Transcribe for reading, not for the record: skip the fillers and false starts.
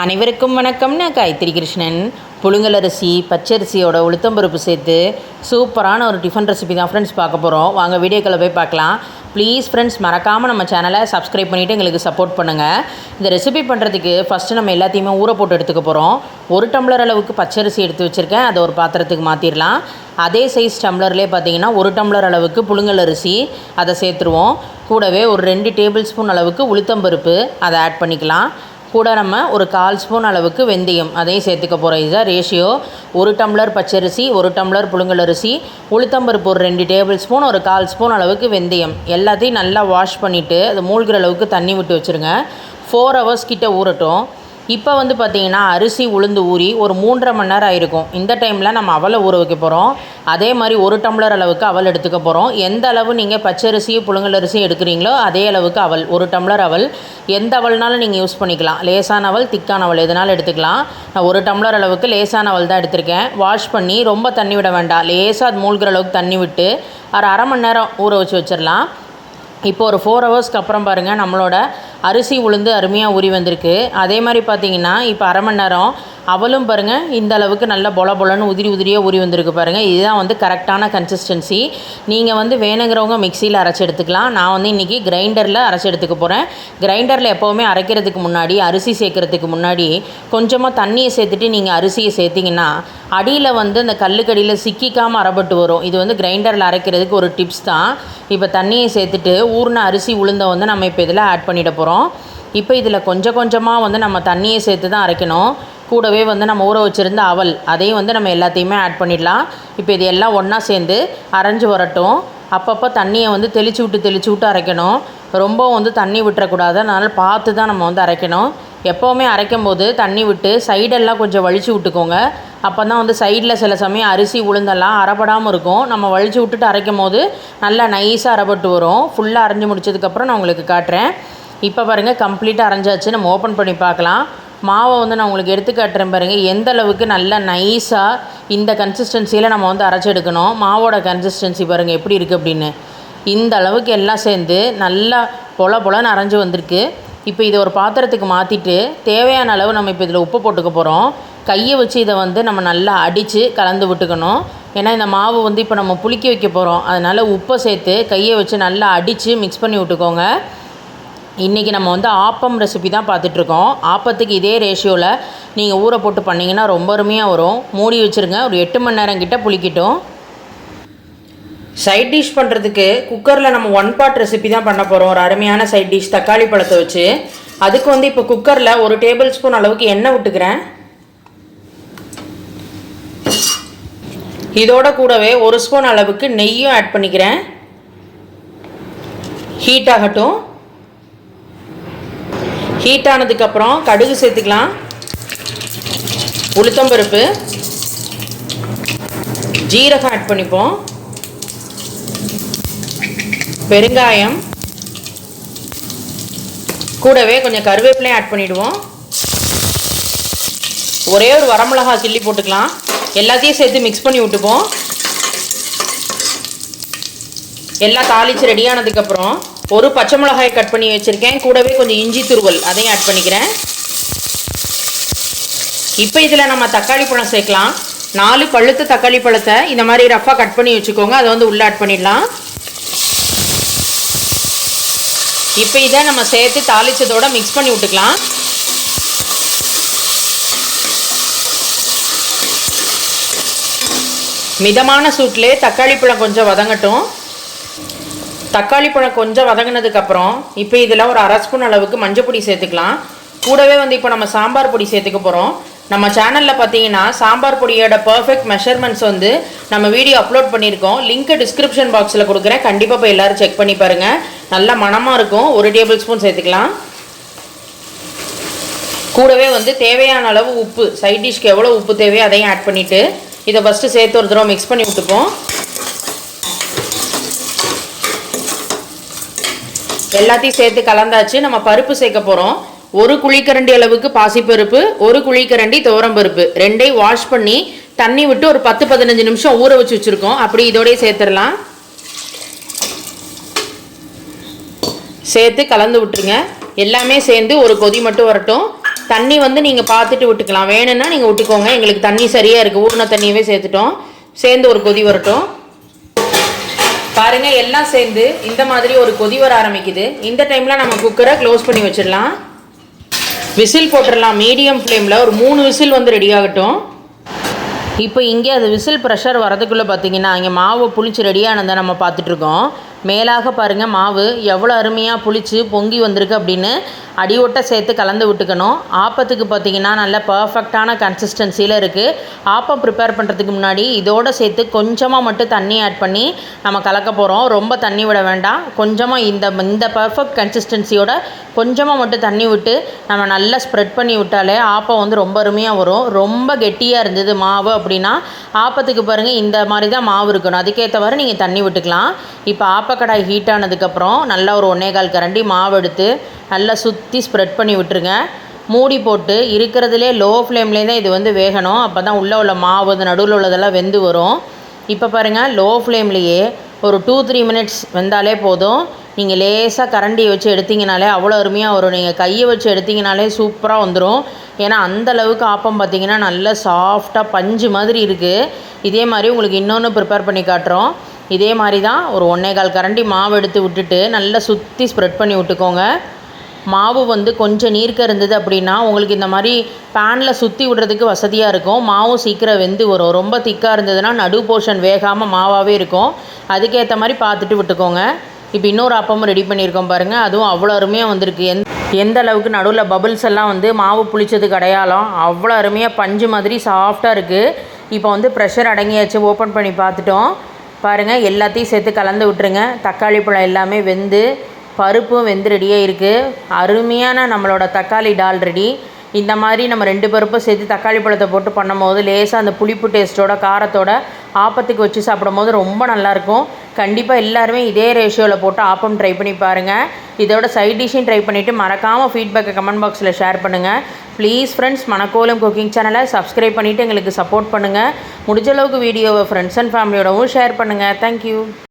அனைவருக்கும் வணக்கம். நான் காயத்ரி கிருஷ்ணன். புழுங்கலரிசி பச்சரிசியோட உளுத்தம்பருப்பு சேர்த்து சூப்பரான ஒரு டிஃபன் ரெசிபி தான் ஃப்ரெண்ட்ஸ் பார்க்க போகிறோம். வாங்க வீடியோக்களை போய் பார்க்கலாம். ப்ளீஸ் ஃப்ரெண்ட்ஸ் மறக்காமல் நம்ம சேனலை சப்ஸ்கிரைப் பண்ணிவிட்டு எங்களுக்கு சப்போர்ட் பண்ணுங்கள். இந்த ரெசிபி பண்ணுறதுக்கு ஃபஸ்ட்டு நம்ம எல்லாத்தையுமே ஊற போட்டு எடுத்துக்க போகிறோம். 1 டம்ளர் அளவுக்கு பச்சரிசி எடுத்து வச்சுருக்கேன். அதை ஒரு பாத்திரத்துக்கு மாற்றிடலாம். அதே சைஸ் டம்ளர்லேயே பார்த்தீங்கன்னா 1 டம்ளர் அளவுக்கு புழுங்கலரிசி அதை சேர்த்துருவோம். கூடவே ஒரு 2 டேபிள் ஸ்பூன் அளவுக்கு உளுத்தம்பருப்பு அதை ஆட் பண்ணிக்கலாம். கூட நம்ம ஒரு 1/4 ஸ்பூன் அளவுக்கு வெந்தயம் அதையும் சேர்த்துக்க போகிறோம். இதுதான் ரேஷியோ. 1 டம்ளர் பச்சரிசி, 1 டம்ளர் புழுங்கலரிசி, உளுத்தம்பருப்பு ஒரு 2 டேபிள் ஸ்பூன், ஒரு 1/4 ஸ்பூன் அளவுக்கு வெந்தயம் எல்லாத்தையும் நல்லா வாஷ் பண்ணிவிட்டு அது மூழ்கிற அளவுக்கு தண்ணி விட்டு வச்சுருங்க. 4 ஹவர்ஸ் கிட்ட ஊறட்டும். இப்போ வந்து பார்த்திங்கன்னா அரிசி உளுந்து ஊறி ஒரு 3.5 மணி நேரம் ஆயிருக்கும். இந்த டைமில் நம்ம அவலை ஊற வைக்க போகிறோம். அதே மாதிரி 1 டம்ளர் அளவுக்கு அவல் எடுத்துக்க போகிறோம். எந்த அளவு நீங்கள் பச்சரிசியும் புழுங்கலரிசியும் எடுக்கிறீங்களோ அதே அளவுக்கு அவல், 1 டம்ளர் அவல். எந்த அவல்னாலும் நீங்கள் யூஸ் பண்ணிக்கலாம். லேசான அவல், திக்கான அவல் எதனாலும் எடுத்துக்கலாம். நான் 1 டம்ளர் அளவுக்கு லேசான அவல் தான் எடுத்திருக்கேன். வாஷ் பண்ணி ரொம்ப தண்ணி விட வேண்டாம். லேசாக அது மூழ்கிற அளவுக்கு தண்ணி விட்டு அரை மணி நேரம் ஊற வச்சு வச்சிடலாம். இப்போ ஒரு 4 ஹவர்ஸ்க்கு அப்புறம் பாருங்கள் நம்மளோட அரிசி உளுந்து அருமையாக ஊறி வந்திருக்கு. அதே மாதிரி பார்த்தீங்கன்னா இப்போ அரை மணி நேரம் அவலும் பாருங்கள் இந்த அளவுக்கு நல்லா பொலன்னு உதிரியாக ஊறி வந்திருக்கு பாருங்கள். இதுதான் வந்து கரெக்டான கன்சிஸ்டன்சி. நீங்கள் வந்து வேணுங்கிறவங்க மிக்சியில் அரைச்சி எடுத்துக்கலாம். நான் வந்து இன்றைக்கி கிரைண்டரில் அரைச்சி எடுத்துக்க போகிறேன். கிரைண்டரில் எப்போவுமே அரைக்கிறதுக்கு முன்னாடி அரிசி சேர்க்குறதுக்கு முன்னாடி கொஞ்சமாக தண்ணியை சேர்த்துட்டு நீங்கள் அரிசியை சேர்த்திங்கன்னா அடியில் வந்து அந்த கல்லுக்கடியில் சிக்கிக்காமல் அரைப்பட்டு வரும். இது வந்து கிரைண்டரில் அரைக்கிறதுக்கு ஒரு டிப்ஸ் தான். இப்போ தண்ணியை சேர்த்துட்டு ஊறின அரிசி உளுந்தை வந்து நம்ம இப்போ இதில் ஆட் பண்ணிட போகிறோம். இப்போ இதில் கொஞ்சமாக வந்து நம்ம தண்ணியை சேர்த்து தான் அரைக்கணும். கூடவே வந்து நம்ம ஊற வச்சுருந்த அவல் அதையும் வந்து நம்ம எல்லாத்தையுமே ஆட் பண்ணிடலாம். இப்போ இது எல்லாம் ஒன்றா சேர்ந்து அரைஞ்சி வரட்டும். அப்பப்போ தண்ணியை வந்து தெளித்து விட்டு அரைக்கணும். ரொம்ப வந்து தண்ணி விட்டுறக்கூடாது. அதனால் பார்த்து தான் நம்ம வந்து அரைக்கணும். எப்போவுமே அரைக்கும் போது தண்ணி விட்டு சைடெல்லாம் கொஞ்சம் வலிச்சு விட்டுக்கோங்க. அப்போ தான் வந்து சைடில் சில சமயம் அரிசி உளுந்தெல்லாம் அரைப்படாமல் இருக்கும். நம்ம வலிச்சு விட்டுட்டு அரைக்கும் போது நல்லா நைஸாக அரைப்பட்டு வரும். ஃபுல்லாக அரைஞ்சி முடிச்சதுக்கப்புறம் நான் உங்களுக்கு காட்டுறேன். இப்போ பாருங்கள் கம்ப்ளீட்டாக அரைஞ்சாச்சு. நம்ம ஓப்பன் பண்ணி பார்க்கலாம். மாவை வந்து நான் உங்களுக்கு எடுத்து காட்டுறேன் பாருங்கள். எந்த அளவுக்கு நல்லா நைஸாக இந்த கன்சிஸ்டன்சியில் நம்ம வந்து அரைச்சி எடுக்கணும். மாவோட கன்சிஸ்டன்சி பாருங்கள் எப்படி இருக்குது அப்படின்னு. இந்த அளவுக்கு எல்லாம் சேர்ந்து நல்லா பொலன்னு அரைஞ்சி வந்திருக்கு. இப்போ இதை ஒரு பாத்திரத்துக்கு மாற்றிட்டு தேவையான அளவு நம்ம இப்போ இதில் உப்பு போட்டுக்க போகிறோம். கையை வச்சு இதை வந்து நம்ம நல்லா அடித்து கலந்து விட்டுக்கணும். ஏன்னா இந்த மாவு வந்து இப்போ நம்ம புளிக்க வைக்க போகிறோம். அதனால் உப்பை சேர்த்து கையை வச்சு நல்லா அடித்து மிக்ஸ் பண்ணி விட்டுக்கோங்க. இன்றைக்கி நம்ம வந்து ஆப்பம் ரெசிபி தான் பார்த்துட்ருக்கோம். ஆப்பத்துக்கு இதே ரேஷியோவில் நீங்கள் ஊற போட்டு பண்ணிங்கன்னா ரொம்ப அருமையாக வரும். மூடி வச்சுருங்க. ஒரு 8 மணி நேரம் கிட்ட புளிக்கட்டும். சைட் டிஷ் பண்ணுறதுக்கு குக்கரில் நம்ம 1 பாட் ரெசிபி தான் பண்ண போகிறோம். ஒரு அருமையான சைட் டிஷ் தக்காளி பழத்தை வச்சு. அதுக்கு வந்து இப்போ குக்கரில் ஒரு டேபிள் ஸ்பூன் அளவுக்கு எண்ணெய் விட்டுக்கிறேன். இதோட கூடவே 1 ஸ்பூன் அளவுக்கு நெய்யும் ஆட் பண்ணிக்கிறேன். ஹீட் ஆகட்டும். ஹீட் ஆனதுக்கப்புறம் கடுகு சேர்த்துக்கலாம். உளுத்தம்பருப்பு, ஜீரகம் ஆட் பண்ணிப்போம். பெருங்காயம், கூடவே கொஞ்சம் கருவேப்பிலையும் ஆட் பண்ணிவிடுவோம். ஒரே ஒரு வரமிளகாய் கிள்ளி போட்டுக்கலாம். எல்லாத்தையும் சேர்த்து மிக்ஸ் பண்ணி விட்டுப்போம். எல்லாம் தாளித்து ரெடியானதுக்கப்புறம் ஒரு பச்சை மிளகாய் கட் பண்ணி வச்சுருக்கேன். கூடவே கொஞ்சம் இஞ்சி துருவல் அதையும் ஆட் பண்ணிக்கிறேன். இப்போ இதில் நம்ம தக்காளி பழம் சேர்க்கலாம். 4 பழுத்த தக்காளி பழத்தை இந்த மாதிரி ரஃபாக கட் பண்ணி வச்சுக்கோங்க. அதை வந்து உள்ளே ஆட் பண்ணிடலாம். இப்போ இதை நம்ம சேர்த்து தாளித்ததோடு மிக்ஸ் பண்ணி விட்டுக்கலாம். மிதமான சூட்டிலே தக்காளி பழம் கொஞ்சம் வதங்கட்டும். தக்காளி பழம் கொஞ்சம் வதங்கினதுக்கப்புறம் இப்போ இதில் ஒரு 1/2 ஸ்பூன் அளவுக்கு மஞ்சள் பொடி சேர்த்துக்கலாம். கூடவே வந்து இப்போ நம்ம சாம்பார் பொடி சேர்த்துக்க போகிறோம். நம்ம சேனலில் பார்த்தீங்கன்னா சாம்பார் பொடியோட பர்ஃபெக்ட் மெஷர்மெண்ட்ஸ் வந்து நம்ம வீடியோ அப்லோட் பண்ணியிருக்கோம். லிங்க் டிஸ்கிரிப்ஷன் பாக்ஸில் கொடுக்குறேன். கண்டிப்பாக போய் எல்லோரும் செக் பண்ணி பாருங்கள். நல்லா மணமாக இருக்கும். 1 டேபிள் ஸ்பூன் சேர்த்துக்கலாம். கூடவே வந்து தேவையான அளவு உப்பு, சைட் டிஷ்க்கு எவ்வளோ உப்பு தேவையோ அதையும் ஆட் பண்ணிவிட்டு இதை ஃபஸ்ட்டு சேர்த்து ஒரு தடவை மிக்ஸ் பண்ணி விட்டுப்போம். எல்லாத்தையும் சேர்த்து கலந்தாச்சு. நம்ம பருப்பு சேர்க்க போகிறோம். 1 குழிக்கரண்டி அளவுக்கு பாசிப்பருப்பு, 1 குழிக்கரண்டி துவரம்பருப்பு, 2ஐயும் வாஷ் பண்ணி தண்ணி விட்டு ஒரு 10-15 நிமிஷம் ஊற வச்சு வச்சுருக்கோம். அப்படி இதோடய சேர்த்துடலாம். சேர்த்து கலந்து விட்டுருங்க. எல்லாமே சேர்ந்து ஒரு கொதி மட்டும் வரட்டும். தண்ணி வந்து நீங்கள் பார்த்துட்டு விட்டுக்கலாம், வேணும்னா நீங்கள் விட்டுக்கோங்க. எங்களுக்கு தண்ணி சரியாக இருக்குது, ஊறின தண்ணியவே சேர்த்துட்டோம். சேர்ந்து ஒரு கொதி வரட்டும். பாருங்கள், எல்லாம் சேர்ந்து இந்த மாதிரி ஒரு கொதி வர ஆரம்பிக்குது. இந்த டைமில் நம்ம குக்கரை க்ளோஸ் பண்ணி வச்சிடலாம். விசில் போட்டுடலாம். மீடியம் ஃப்ளேமில் ஒரு 3 விசில் வந்து ரெடி ஆகட்டும். இப்போ இங்கே அது விசில் ப்ரெஷர் வரதுக்குள்ளே பார்த்தீங்கன்னா இங்கே மாவு புளிச்சு ரெடியானதை நம்ம பார்த்துட்ருக்கோம். மேலாக பாருங்கள், மாவு எவ்வளோ அருமையாக புளிச்சு பொங்கி வந்திருக்கு அப்படின்னு அடி ஒட்ட சேர்த்து கலந்து விட்டுக்கணும். ஆப்பத்துக்கு பார்த்திங்கன்னா நல்ல பர்ஃபெக்டான கன்சிஸ்டன்சியில் இருக்குது. ஆப்பம் ப்ரிப்பேர் பண்ணுறதுக்கு முன்னாடி இதோடு சேர்த்து கொஞ்சமாக மட்டும் தண்ணி ஆட் பண்ணி நம்ம கலக்க போகிறோம். ரொம்ப தண்ணி விட வேண்டாம். கொஞ்சமாக இந்த பர்ஃபெக்ட் கன்சிஸ்டன்சியோட கொஞ்சமாக மட்டும் தண்ணி விட்டு நம்ம நல்லா ஸ்ப்ரெட் பண்ணி விட்டாலே ஆப்பம் வந்து ரொம்ப அருமையாக வரும். ரொம்ப கெட்டியாக இருந்தது மாவு அப்படின்னா ஆப்பத்துக்கு பாருங்கள் இந்த மாதிரி தான் மாவு இருக்கணும். அதுக்கேற்றவாறு நீங்கள் தண்ணி விட்டுக்கலாம். இப்போ ஆப்பக்கடாய் ஹீட் ஆனதுக்கப்புறம் நல்லா ஒரு 1.25 கரண்டி மாவு எடுத்து நல்லா சுற்றி ஸ்ப்ரெட் பண்ணி விட்டுருங்க. மூடி போட்டு இருக்கிறதுலே லோ ஃப்ளேம்லேயே தான் இது வந்து வேகணும். அப்போ தான் உள்ளே உள்ள மாவு இந்த நடுவில் உள்ளதெல்லாம் வெந்து வரும். இப்போ பாருங்கள், லோ ஃப்ளேம்லேயே ஒரு 2-3 மினிட்ஸ் வெந்தாலே போதும். நீங்கள் லேசாக கரண்டியை வச்சு எடுத்திங்கனாலே அவ்வளோ அருமையாக வரும். நீங்கள் கையை வச்சு எடுத்திங்கனாலே சூப்பராக வந்துடும். ஏன்னா அந்தளவுக்கு ஆப்பம் பார்த்திங்கன்னா நல்லா சாஃப்டாக பஞ்சு மாதிரி இருக்குது. இதே மாதிரி உங்களுக்கு இன்னொன்று ப்ரிப்பேர் பண்ணி காட்டுறோம். இதே மாதிரி தான் ஒரு 1.25 கரண்டி மாவு எடுத்து விட்டுட்டு நல்லா சுற்றி ஸ்ப்ரெட் பண்ணி விட்டுக்கோங்க. மாவு வந்து கொஞ்சம் நீர்க்க இருந்தது அப்படின்னா உங்களுக்கு இந்த மாதிரி பேனில் சுற்றி விடுறதுக்கு வசதியாக இருக்கும். மாவும் சீக்கிரம் வெந்து வரும். ரொம்ப திக்காக இருந்ததுன்னா நடு போர்ஷன் வேகாமல் மாவாகவே இருக்கும். அதுக்கேற்ற மாதிரி பார்த்துட்டு விட்டுக்கோங்க. இப்போ இன்னொரு அப்பமும் ரெடி பண்ணியிருக்கோம் பாருங்கள். அதுவும் அவ்வளோ அருமையாக வந்திருக்கு. எந்த அளவுக்கு நடுவில் பபுள்ஸ் எல்லாம் வந்து மாவு புளிச்சதுக்கு அடையாளம். அவ்வளோ அருமையாக பஞ்சு மாதிரி சாஃப்டாக இருக்குது. இப்போ வந்து ப்ரெஷர் அடங்கியாச்சு. ஓப்பன் பண்ணி பார்த்துட்டோம். பாருங்கள், எல்லாத்தையும் சேர்த்து கலந்து விட்டுருங்க. தக்காளி பழம் எல்லாமே வெந்து பருப்பும் வெந்து ரெடியாக இருக்குது. அருமையான நம்மளோட தக்காளி டால் ரெடி. இந்த மாதிரி நம்ம 2 பருப்பும் சேர்த்து தக்காளி பழத்தை போட்டு பண்ணும்போது லேசாக அந்த புளிப்பு டேஸ்ட்டோட காரத்தோட ஆப்பத்துக்கு வச்சு சாப்பிடும்போது ரொம்ப நல்லாயிருக்கும். கண்டிப்பாக எல்லாருமே இதே ரேஷியோவில் போட்டு ஆப்பம் ட்ரை பண்ணி பாருங்கள். இதோட சைட் டிஷ்ஷையும் ட்ரை பண்ணிவிட்டு மறக்காமல் ஃபீட்பேக்கை கமெண்ட் பாக்ஸில் ஷேர் பண்ணுங்கள். ப்ளீஸ் ஃப்ரெண்ட்ஸ், மணக்கோலம் குக்கிங் சேனலை சப்ஸ்கிரைப் பண்ணிவிட்டு எங்களுக்கு சப்போர்ட் பண்ணுங்கள். முடிஞ்ச அளவுக்கு வீடியோவை ஃப்ரெண்ட்ஸ் அண்ட் ஃபேமிலியோடவும் ஷேர் பண்ணுங்கள். தேங்க்யூ.